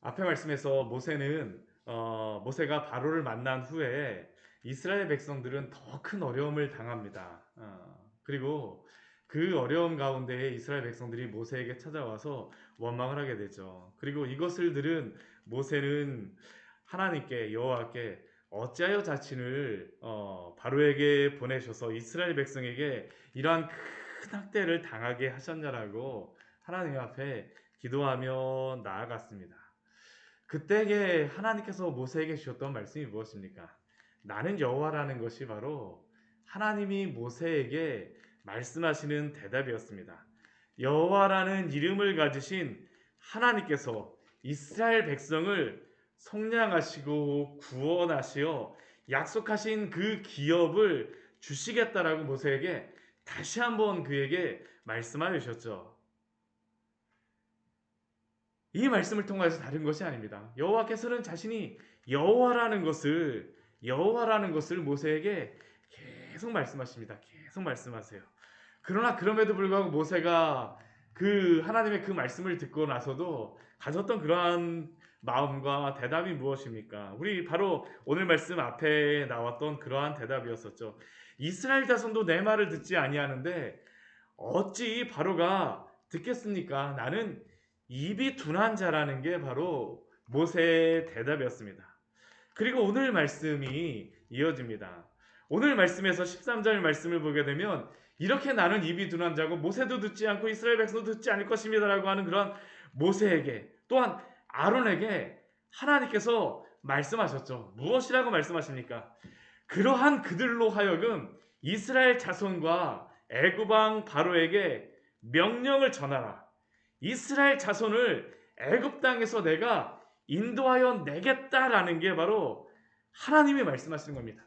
앞에 말씀에서 모세가 바로를 만난 후에 이스라엘 백성들은 더 큰 어려움을 당합니다. 그리고 그 어려움 가운데에 이스라엘 백성들이 모세에게 찾아와서 원망을 하게 되죠. 그리고 이것을 들은 모세는 하나님께 여호와께 어찌하여 자신을 바로에게 보내셔서 이스라엘 백성에게 이러한 큰 학대를 당하게 하셨냐라고 하나님 앞에 기도하며 나아갔습니다. 그때에 하나님께서 모세에게 주셨던 말씀이 무엇입니까? 나는 여호와라는 것이 바로 하나님이 모세에게 말씀하시는 대답이었습니다. 여호와라는 이름을 가지신 하나님께서 이스라엘 백성을 속량하시고 구원하시어 약속하신 그 기업을 주시겠다라고 모세에게 다시 한번 그에게 말씀하여 주셨죠. 이 말씀을 통해서 다른 것이 아닙니다. 여호와께서는 자신이 여호와라는 것을 모세에게 계속 말씀하십니다. 계속 말씀하세요. 그러나 그럼에도 불구하고 모세가 그 하나님의 그 말씀을 듣고 나서도 가졌던 그러한 마음과 대답이 무엇입니까? 우리 바로 오늘 말씀 앞에 나왔던 그러한 대답이었었죠. 이스라엘 자손도 내 말을 듣지 아니하는데 어찌 바로가 듣겠습니까? 나는 입이 둔한 자라는 게 바로 모세의 대답이었습니다. 그리고 오늘 말씀이 이어집니다. 오늘 말씀에서 13절 말씀을 보게 되면 이렇게 나는 입이 둔한 자고 모세도 듣지 않고 이스라엘 백성도 듣지 않을 것입니다라고 하는 그런 모세에게 또한 아론에게 하나님께서 말씀하셨죠. 무엇이라고 말씀하십니까? 그러한 그들로 하여금 이스라엘 자손과 애굽 왕 바로에게 명령을 전하라. 이스라엘 자손을 애굽 땅에서 내가 인도하여 내겠다라는 게 바로 하나님이 말씀하시는 겁니다.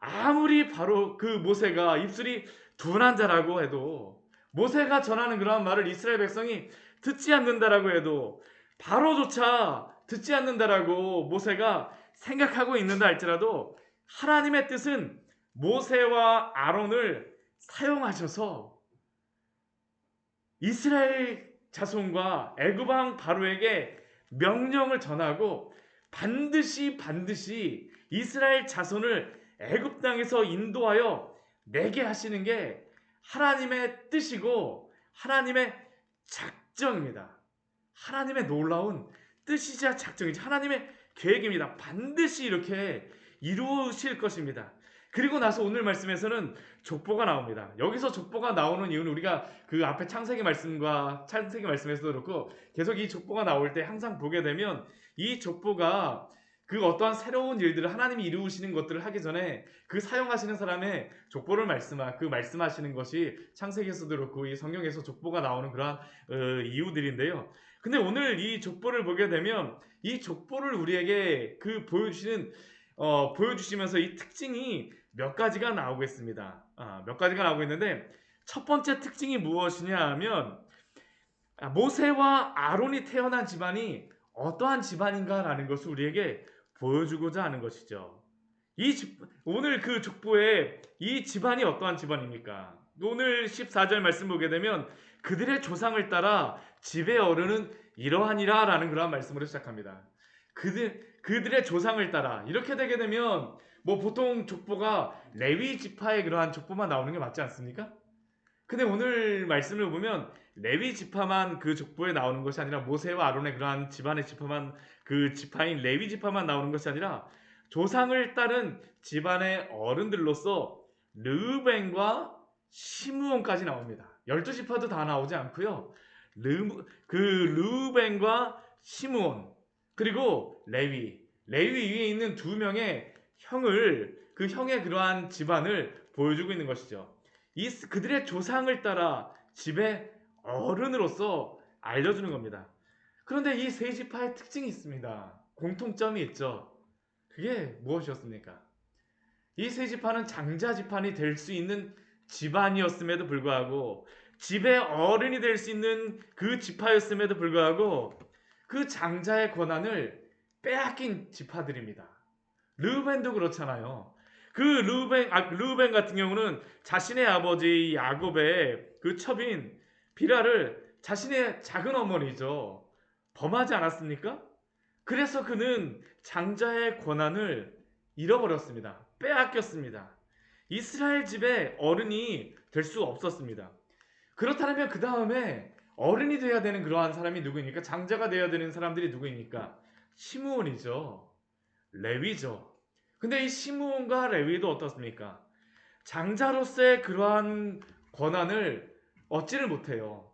아무리 바로 그 모세가 입술이 둔한 자라고 해도 모세가 전하는 그러한 말을 이스라엘 백성이 듣지 않는다라고 해도 바로조차 듣지 않는다라고 모세가 생각하고 있는다 할지라도 하나님의 뜻은 모세와 아론을 사용하셔서 이스라엘 자손과 애굽 왕 바로에게 명령을 전하고 반드시 이스라엘 자손을 애굽 땅에서 인도하여 내게 하시는 게 하나님의 뜻이고 하나님의 작정입니다. 하나님의 놀라운 뜻이자 작정이자 하나님의 계획입니다. 반드시 이렇게 이루실 것입니다. 그리고 나서 오늘 말씀에서는 족보가 나옵니다. 여기서 족보가 나오는 이유는 우리가 그 앞에 창세기 말씀에서도 그렇고 계속 이 족보가 나올 때 항상 보게 되면 이 족보가 그 어떠한 새로운 일들을 하나님이 이루시는 것들을 하기 전에 그 사용하시는 사람의 족보를 말씀하시는 것이 창세기에서도 그렇고 이 성경에서 족보가 나오는 그러한 이유들인데요. 근데 오늘 이 족보를 보게 되면 이 족보를 우리에게 보여주시면서 이 특징이 몇 가지가 나오고 있습니다. 몇 가지가 나오고 있는데 첫 번째 특징이 무엇이냐 하면 모세와 아론이 태어난 집안이 어떠한 집안인가라는 것을 우리에게 보여주고자 하는 것이죠. 오늘 그 족보에 이 집안이 어떠한 집안입니까? 오늘 14절 말씀 보게 되면 그들의 조상을 따라 집의 어른은 이러하니라 라는 그런 말씀으로 시작합니다. 그들의 조상을 따라 이렇게 되게 되면 뭐 보통 족보가 레위 지파의 그러한 족보만 나오는 게 맞지 않습니까? 근데 오늘 말씀을 보면 레위 지파만 그 족보에 나오는 것이 아니라 모세와 아론의 그러한 집안의 지파만 그 지파인 레위 지파만 나오는 것이 아니라 조상을 따른 집안의 어른들로서 르우벤과 시므온까지 나옵니다. 12지파도 다 나오지 않고요. 르우벤과 시므온 그리고 레위 위에 있는 두 명의 그 형의 그러한 집안을 보여주고 있는 것이죠. 그들의 조상을 따라 집의 어른으로서 알려주는 겁니다. 그런데 이 세 지파의 특징이 있습니다. 공통점이 있죠. 그게 무엇이었습니까? 이 세 지파는 장자 지판이 될 수 있는 집안이었음에도 불구하고 집의 어른이 될 수 있는 그 지파였음에도 불구하고 그 장자의 권한을 빼앗긴 지파들입니다. 르우벤도 그렇잖아요. 르우벤 같은 경우는 자신의 아버지 야곱의 그 첩인 비라를 자신의 작은 어머니죠. 범하지 않았습니까? 그래서 그는 장자의 권한을 잃어버렸습니다. 빼앗겼습니다. 이스라엘 집의 어른이 될 수 없었습니다. 그렇다면 그 다음에 어른이 돼야 되는 그러한 사람이 누구입니까? 장자가 돼야 되는 사람들이 누구입니까? 시므온이죠. 레위죠. 근데 이 시므온과 레위도 어떻습니까? 장자로서의 그러한 권한을 얻지를 못해요.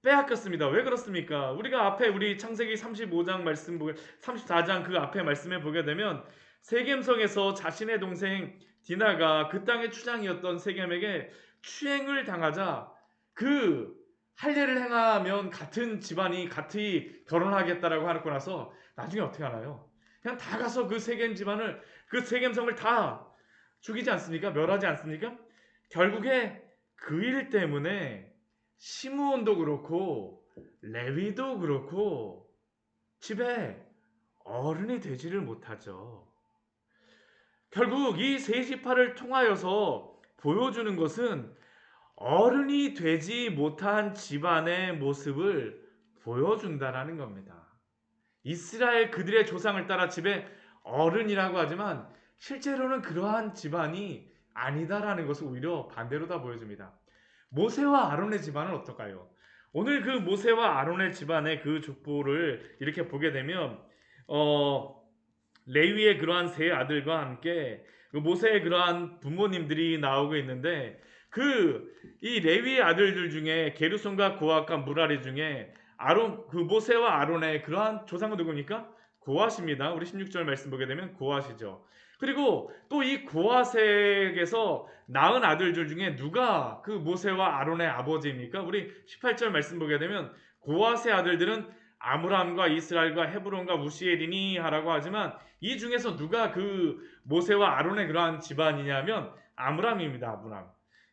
빼앗겼습니다. 왜 그렇습니까? 우리가 앞에 우리 창세기 35장 말씀 34장 그 앞에 말씀에 보게 되면 세겜성에서 자신의 동생 디나가 그 땅의 추장이었던 세겜에게 추행을 당하자 그 할례를 행하면 같은 집안이 같이 결혼하겠다라고 하고 나서 나중에 어떻게 하나요? 그냥 다 가서 그 세겜 집안을 그 세겜성을 다 죽이지 않습니까? 멸하지 않습니까? 결국에 그 일 때문에 시므온도 그렇고 레위도 그렇고 집에 어른이 되지를 못하죠. 결국 이 세 지파를 통하여서 보여주는 것은 어른이 되지 못한 집안의 모습을 보여준다라는 겁니다. 이스라엘 그들의 조상을 따라 집에 어른이라고 하지만 실제로는 그러한 집안이 아니다라는 것을 오히려 반대로 다 보여줍니다. 모세와 아론의 집안은 어떨까요? 오늘 그 모세와 아론의 집안의 그 족보를 이렇게 보게 되면 레위의 그러한 세 아들과 함께 그 모세의 그러한 부모님들이 나오고 있는데 그 이 레위의 아들들 중에 게르손과 고핫과 무라리 중에 아론 그 모세와 아론의 그러한 조상은 누굽니까? 고핫입니다. 우리 16절 말씀 보게 되면 고핫이죠. 그리고 또 이 고핫에게서 낳은 아들들 중에 누가 그 모세와 아론의 아버지입니까? 우리 18절 말씀 보게 되면 고핫의 아들들은 아므람과 이스라엘과 헤브론과 우시엘이니 하라고 하지만 이 중에서 누가 그 모세와 아론의 그러한 집안이냐면 아므람입니다. 아므람.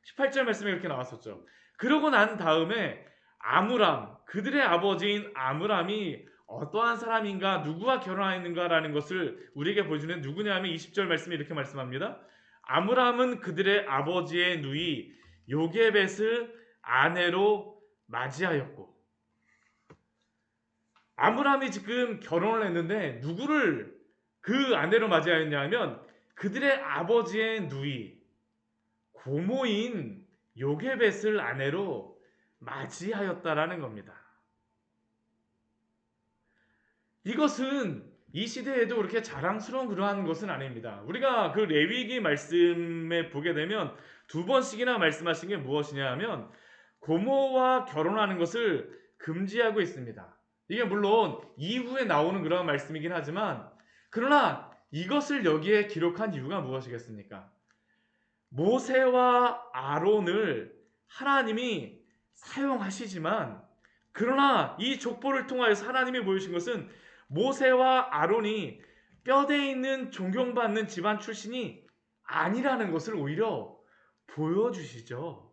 18절 말씀에 이렇게 나왔었죠. 그러고 난 다음에 아므람, 그들의 아버지인 아므람이 어떠한 사람인가, 누구와 결혼했는가라는 것을 우리에게 보여주는 누구냐면 20절 말씀에 이렇게 말씀합니다. 아므람은 그들의 아버지의 누이 요게벳을 아내로 맞이하였고, 아므람이 지금 결혼을 했는데 누구를 그 아내로 맞이하였냐면 그들의 아버지의 누이 고모인 요게벳을 아내로 맞이하였다라는 겁니다. 이것은 이 시대에도 그렇게 자랑스러운 그러한 것은 아닙니다. 우리가 그 레위기 말씀에 보게 되면 두 번씩이나 말씀하신 게 무엇이냐 하면 고모와 결혼하는 것을 금지하고 있습니다. 이게 물론 이후에 나오는 그런 말씀이긴 하지만 그러나 이것을 여기에 기록한 이유가 무엇이겠습니까? 모세와 아론을 하나님이 사용하시지만 그러나 이 족보를 통하여서 하나님이 보여주신 것은 모세와 아론이 뼈대 있는 존경받는 집안 출신이 아니라는 것을 오히려 보여주시죠.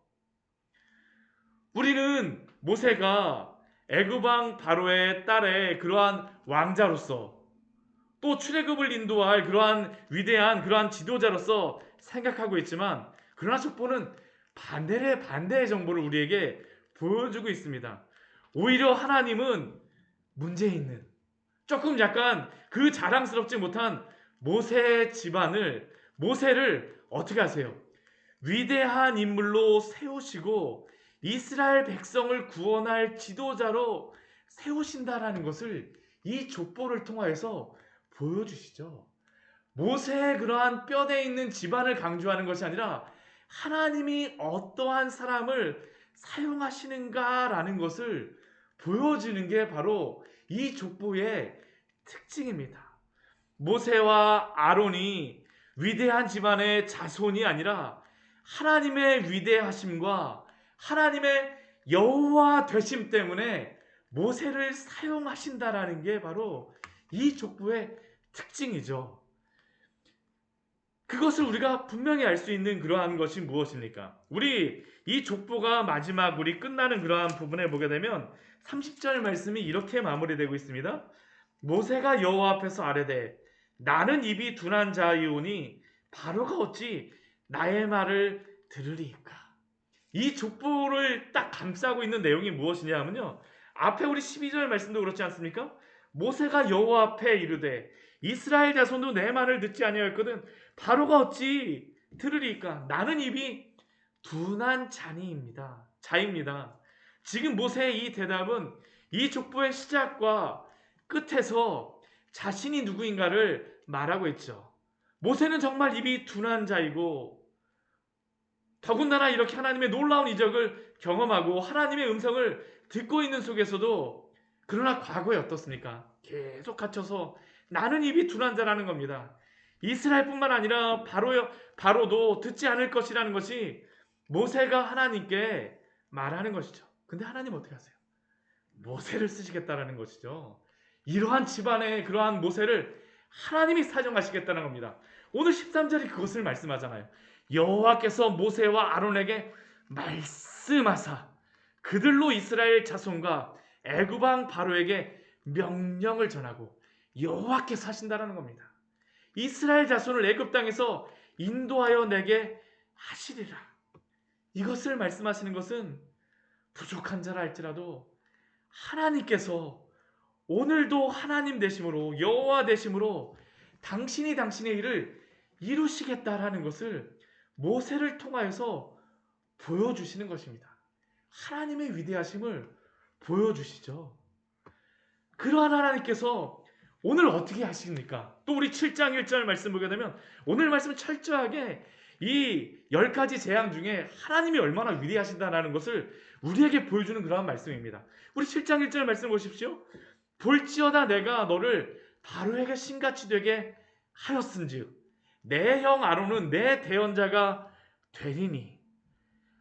우리는 모세가 애굽왕 바로의 딸의 그러한 왕자로서 또 출애굽을 인도할 그러한 위대한 그러한 지도자로서 생각하고 있지만 그러나 족보는 반대의 정보를 우리에게 보여주고 있습니다. 오히려 하나님은 문제 있는 조금 약간 그 자랑스럽지 못한 모세의 집안을 모세를 어떻게 하세요? 위대한 인물로 세우시고 이스라엘 백성을 구원할 지도자로 세우신다라는 것을 이 족보를 통하여서 보여주시죠. 모세의 그러한 뼈대 있는 집안을 강조하는 것이 아니라 하나님이 어떠한 사람을 사용하시는가라는 것을 보여주는 게 바로 이 족보의 특징입니다. 모세와 아론이 위대한 집안의 자손이 아니라 하나님의 위대하심과 하나님의 여호와 되심 때문에 모세를 사용하신다라는 게 바로 이 족보의 특징이죠. 그것을 우리가 분명히 알 수 있는 그러한 것이 무엇입니까? 우리 이 족보가 마지막 우리 끝나는 그러한 부분에 보게 되면 30절 말씀이 이렇게 마무리되고 있습니다. 모세가 여호와 앞에서 아뢰되 나는 입이 둔한 자이오니 바로가 어찌 나의 말을 들으리이까? 이 족보를 딱 감싸고 있는 내용이 무엇이냐 하면요. 앞에 우리 12절 말씀도 그렇지 않습니까? 모세가 여호와 앞에 이르되 이스라엘 자손도 내 말을 듣지 아니하였거든 바로가 어찌 들으리까? 나는 입이 둔한 자입니다. 지금 모세의 이 대답은 이 족보의 시작과 끝에서 자신이 누구인가를 말하고 있죠. 모세는 정말 입이 둔한 자이고 더군다나 이렇게 하나님의 놀라운 이적을 경험하고 하나님의 음성을 듣고 있는 속에서도 그러나 과거에 어떻습니까? 계속 갇혀서 나는 입이 둔한 자라는 겁니다. 이스라엘뿐만 아니라 바로도 듣지 않을 것이라는 것이 모세가 하나님께 말하는 것이죠. 근데 하나님 어떻게 하세요? 모세를 쓰시겠다라는 것이죠. 이러한 집안의 그러한 모세를 하나님이 사정하시겠다는 겁니다. 오늘 13절이 그것을 말씀하잖아요. 여호와께서 모세와 아론에게 말씀하사 그들로 이스라엘 자손과 애굽 왕 바로에게 명령을 전하고 여호와께서 하신다라는 겁니다. 이스라엘 자손을 애굽 땅에서 인도하여 내게 하시리라. 이것을 말씀하시는 것은 부족한 자라 할지라도 하나님께서 오늘도 하나님 되심으로 여호와 되심으로 당신의 일을 이루시겠다라는 것을 모세를 통하여서 보여주시는 것입니다. 하나님의 위대하심을 보여주시죠. 그러한 하나님께서 오늘 어떻게 하십니까? 또 우리 7장 1절 말씀 보게 되면 오늘 말씀은 철저하게 이 10가지 재앙 중에 하나님이 얼마나 위대하신다는 것을 우리에게 보여주는 그러한 말씀입니다. 우리 7장 1절 말씀 보십시오. 볼지어다 내가 너를 바로에게 신같이 되게 하였은즉 내 형 아론은 내 대언자가 되리니.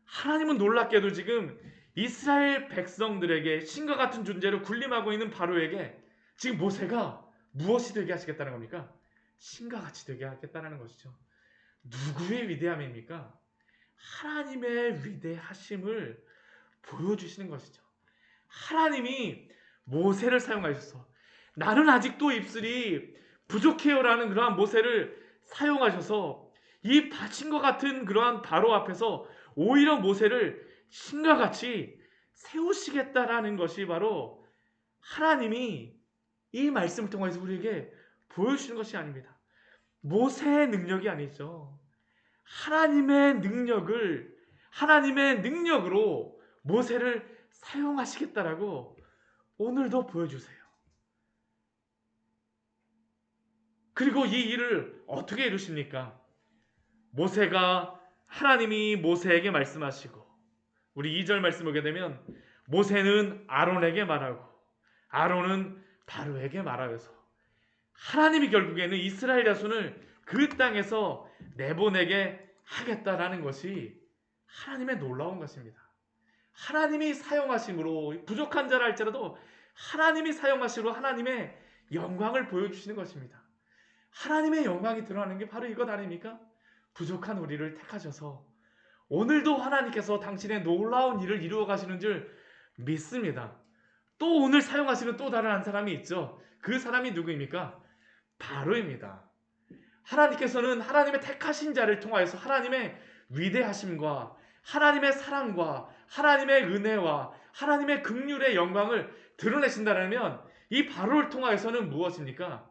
하나님은 놀랍게도 지금 이스라엘 백성들에게 신과 같은 존재로 군림하고 있는 바로에게 지금 모세가 무엇이 되게 하시겠다는 겁니까? 신과 같이 되게 하겠다는 것이죠. 누구의 위대함입니까? 하나님의 위대하심을 보여주시는 것이죠. 하나님이 모세를 사용하셔서 나는 아직도 입술이 부족해요라는 그러한 모세를 사용하셔서 이 신과 같은 그러한 바로 앞에서 오히려 모세를 신과 같이 세우시겠다라는 것이 바로 하나님이 이 말씀을 통해서 우리에게 보여주시는 것이 아닙니다. 모세의 능력이 아니죠. 하나님의 능력으로 모세를 사용하시겠다라고 오늘도 보여주세요. 그리고 이 일을 어떻게 이루십니까? 하나님이 모세에게 말씀하시고 우리 2절 말씀 보게 되면 모세는 아론에게 말하고 아론은 바로에게 말하여서 하나님이 결국에는 이스라엘 자손을 그 땅에서 내보내게 하겠다라는 것이 하나님의 놀라운 것입니다. 하나님이 사용하심으로 부족한 자라 할지라도 하나님이 사용하심으로 하나님의 영광을 보여주시는 것입니다. 하나님의 영광이 드러나는 게 바로 이것 아닙니까? 부족한 우리를 택하셔서 오늘도 하나님께서 당신의 놀라운 일을 이루어 가시는 줄 믿습니다. 또 오늘 사용하시는 또 다른 한 사람이 있죠. 그 사람이 누구입니까? 바로입니다. 하나님께서는 하나님의 택하신 자를 통하여서 하나님의 위대하심과 하나님의 사랑과 하나님의 은혜와 하나님의 긍휼의 영광을 드러내신다면 이 바로를 통하여서는 무엇입니까?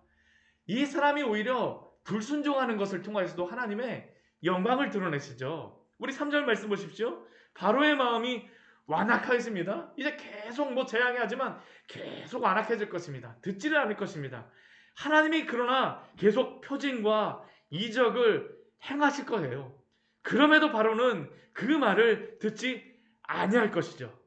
이 사람이 오히려 불순종하는 것을 통하여서도 하나님의 영광을 드러내시죠. 우리 3절 말씀 보십시오. 바로의 마음이 완악하였습니다. 이제 계속 재앙이 하지만 계속 완악해질 것입니다. 듣지를 않을 것입니다. 하나님이 그러나 계속 표징과 이적을 행하실 거예요. 그럼에도 바로는 그 말을 듣지 아니할 것이죠.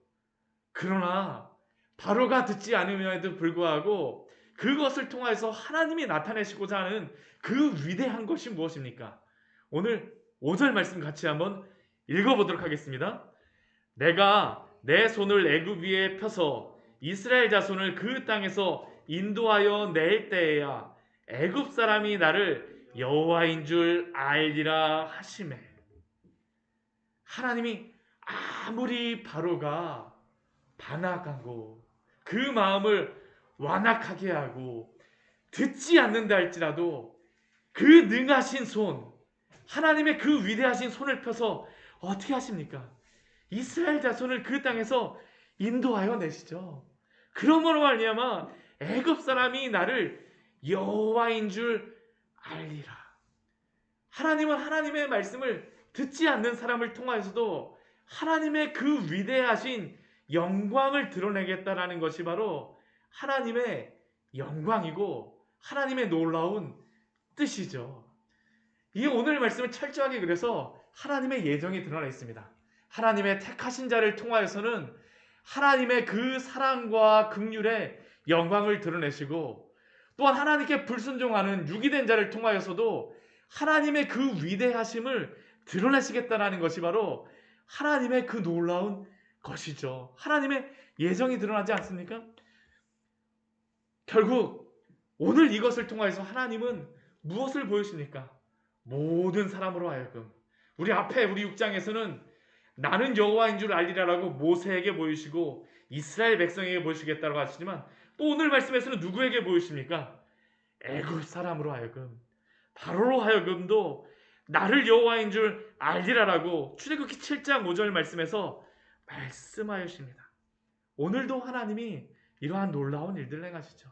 그러나 바로가 듣지 않음에도 불구하고 그것을 통해서 하나님이 나타내시고자 하는 그 위대한 것이 무엇입니까? 오늘 5절 말씀 같이 한번 읽어보도록 하겠습니다. 내가 내 손을 애굽 위에 펴서 이스라엘 자손을 그 땅에서 인도하여 낼 때에야 애굽 사람이 나를 여호와인 줄 알리라 하시매. 하나님이 아무리 바로가 반항하고 그 마음을 완악하게 하고 듣지 않는다 할지라도 그 능하신 손, 하나님의 그 위대하신 손을 펴서 어떻게 하십니까? 이스라엘 자손을 그 땅에서 인도하여 내시죠. 그러므로 말미암아 애굽 사람이 나를 여호와인 줄 알리라. 하나님은 하나님의 말씀을 듣지 않는 사람을 통하여서도 하나님의 그 위대하신 영광을 드러내겠다라는 것이 바로 하나님의 영광이고 하나님의 놀라운 뜻이죠. 이 오늘 말씀은 철저하게 그래서 하나님의 예정이 드러나 있습니다. 하나님의 택하신 자를 통하여서는 하나님의 그 사랑과 긍휼의 영광을 드러내시고, 또한 하나님께 불순종하는 유기된 자를 통하여서도 하나님의 그 위대하심을 드러내시겠다라는 것이 바로 하나님의 그 놀라운 것이죠. 하나님의 예정이 드러나지 않습니까? 결국 오늘 이것을 통하여서 하나님은 무엇을 보여주십니까? 모든 사람으로 하여금, 우리 앞에 우리 6장에서는 나는 여호와인 줄 알리라라고 모세에게 보이시고 이스라엘 백성에게 보이시겠다고 하시지만, 또 오늘 말씀에서는 누구에게 보이십니까? 애굽 사람으로 하여금, 바로로 하여금도 나를 여호와인 줄 알리라라고 출애굽기 7장 5절 말씀에서 말씀하십니다. 오늘도 하나님이 이러한 놀라운 일들을 행하시죠.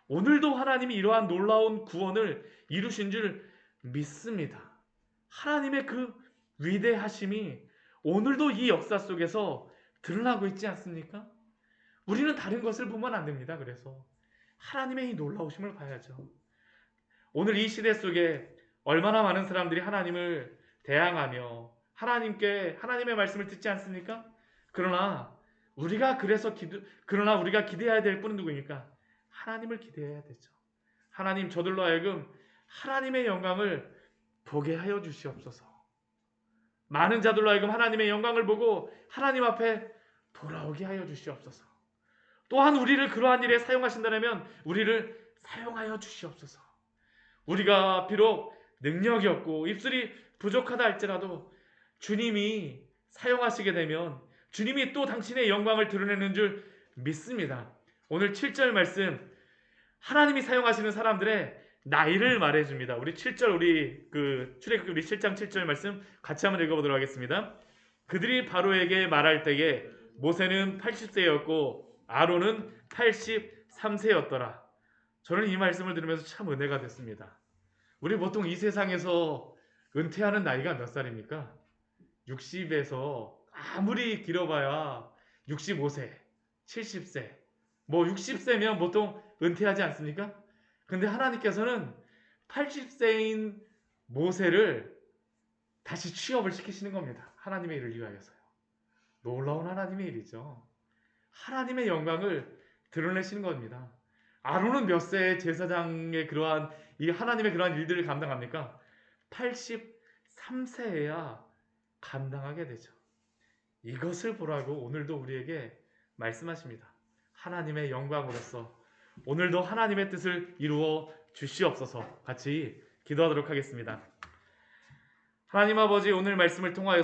오늘도 하나님이 이러한 놀라운 구원을 이루신 줄 믿습니다. 하나님의 그 위대하심이 오늘도 이 역사 속에서 드러나고 있지 않습니까? 우리는 다른 것을 보면 안 됩니다. 그래서 하나님의 이 놀라우심을 봐야죠. 오늘 이 시대 속에 얼마나 많은 사람들이 하나님을 대항하며 하나님의 말씀을 듣지 않습니까? 그러나 우리가 기대해야 될 분은 누구입니까? 하나님을 기대해야 되죠. 하나님, 저들로 하여금 하나님의 영광을 보게 하여 주시옵소서. 많은 자들로 하여금 하나님의 영광을 보고 하나님 앞에 돌아오게 하여 주시옵소서. 또한 우리를 그러한 일에 사용하신다면 우리를 사용하여 주시옵소서. 우리가 비록 능력이 없고 입술이 부족하다 할지라도 주님이 사용하시게 되면 주님이 또 당신의 영광을 드러내는 줄 믿습니다. 오늘 7절 말씀, 하나님이 사용하시는 사람들의 나이를 말해줍니다. 우리 7절, 출애굽기 우리 7장 7절 말씀 같이 한번 읽어보도록 하겠습니다. 그들이 바로에게 말할 때에 모세는 80세였고 아론은 83세였더라. 저는 이 말씀을 들으면서 참 은혜가 됐습니다. 우리 보통 이 세상에서 은퇴하는 나이가 몇 살입니까? 60에서 아무리 길어봐야 65세, 70세, 뭐 60세면 보통 은퇴하지 않습니까? 근데 하나님께서는 80세인 모세를 다시 취업을 시키시는 겁니다. 하나님의 일을 위하여서요. 놀라운 하나님의 일이죠. 하나님의 영광을 드러내시는 겁니다. 아론은 몇 세에 제사장의 이 하나님의 그러한 일들을 감당합니까? 83세에야 감당하게 되죠. 이것을 보라고 오늘도 우리에게 말씀하십니다. 하나님의 영광으로서 오늘도 하나님의 뜻을 이루어 주시옵소서. 같이 기도하도록 하겠습니다. 하나님 아버지, 오늘 말씀을 통하여서